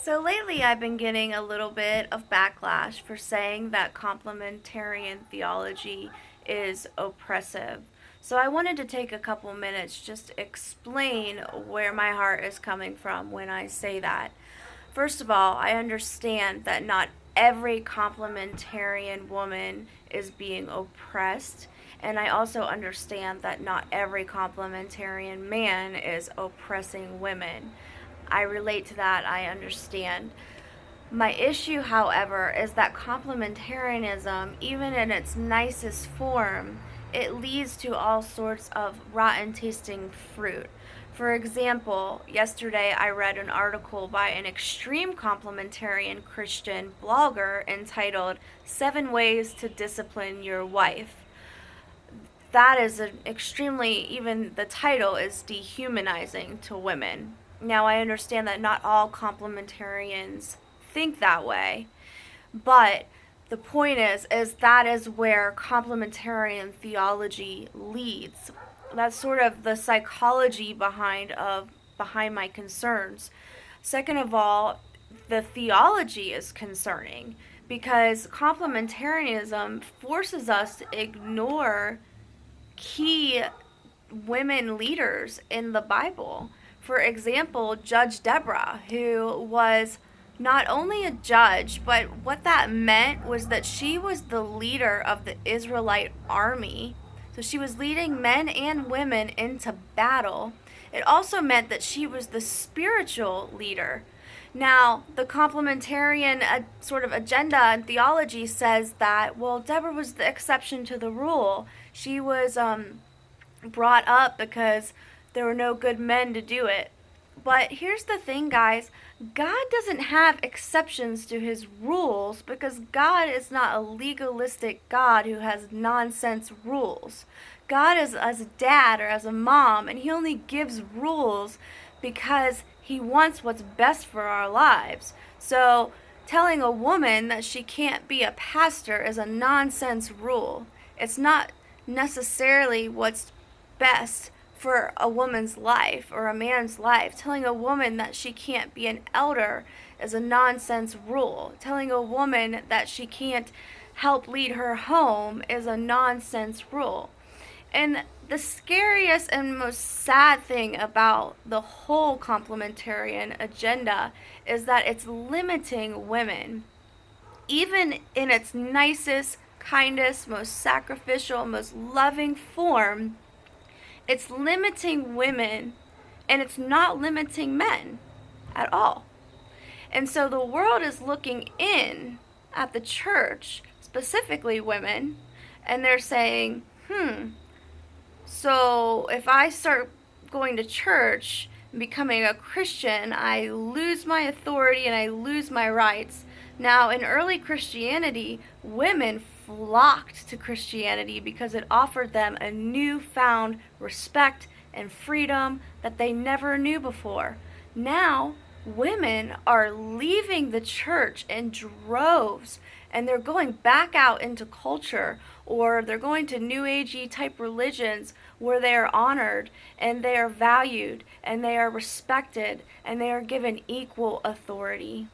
So lately, I've been getting a little bit of backlash for saying that complementarian theology is oppressive. So I wanted to take a couple minutes just to explain where my heart is coming from when I say that. First of all, I understand that not every complementarian woman is being oppressed, and I also understand that not every complementarian man is oppressing women. I relate to that, I understand. My issue, however, is that complementarianism, even in its nicest form, it leads to all sorts of rotten tasting fruit. For example, yesterday I read an article by an extreme complementarian Christian blogger entitled 7 Ways to Discipline Your Wife. That is an extremely, even the title is dehumanizing to women. Now, I understand that not all complementarians think that way, but the point is that is where complementarian theology leads. That's sort of the psychology behind my concerns. Second of all, the theology is concerning because complementarianism forces us to ignore key women leaders in the Bible. For example, Judge Deborah, who was not only a judge, but what that meant was that she was the leader of the Israelite army. So she was leading men and women into battle. It also meant that she was the spiritual leader. Now, the complementarian sort of agenda and theology says that, well, Deborah was the exception to the rule. She was brought up because there were no good men to do it. But here's the thing, guys. God doesn't have exceptions to his rules because God is not a legalistic God who has nonsense rules. God is as a dad or as a mom, and he only gives rules because he wants what's best for our lives. So telling a woman that she can't be a pastor is a nonsense rule. It's not necessarily what's best for a woman's life or a man's life. Telling a woman that she can't be an elder is a nonsense rule. Telling a woman that she can't help lead her home is a nonsense rule. And the scariest and most sad thing about the whole complementarian agenda is that it's limiting women. Even in its nicest, kindest, most sacrificial, most loving form, it's limiting women and it's not limiting men at all. And so the world is looking in at the church, specifically women, and they're saying, so if I start going to church and becoming a Christian, I lose my authority and I lose my rights. Now, in early Christianity, women flocked to Christianity because it offered them a newfound respect and freedom that they never knew before. Now, women are leaving the church in droves and they're going back out into culture, or they're going to new agey type religions where they are honored and they are valued and they are respected and they are given equal authority.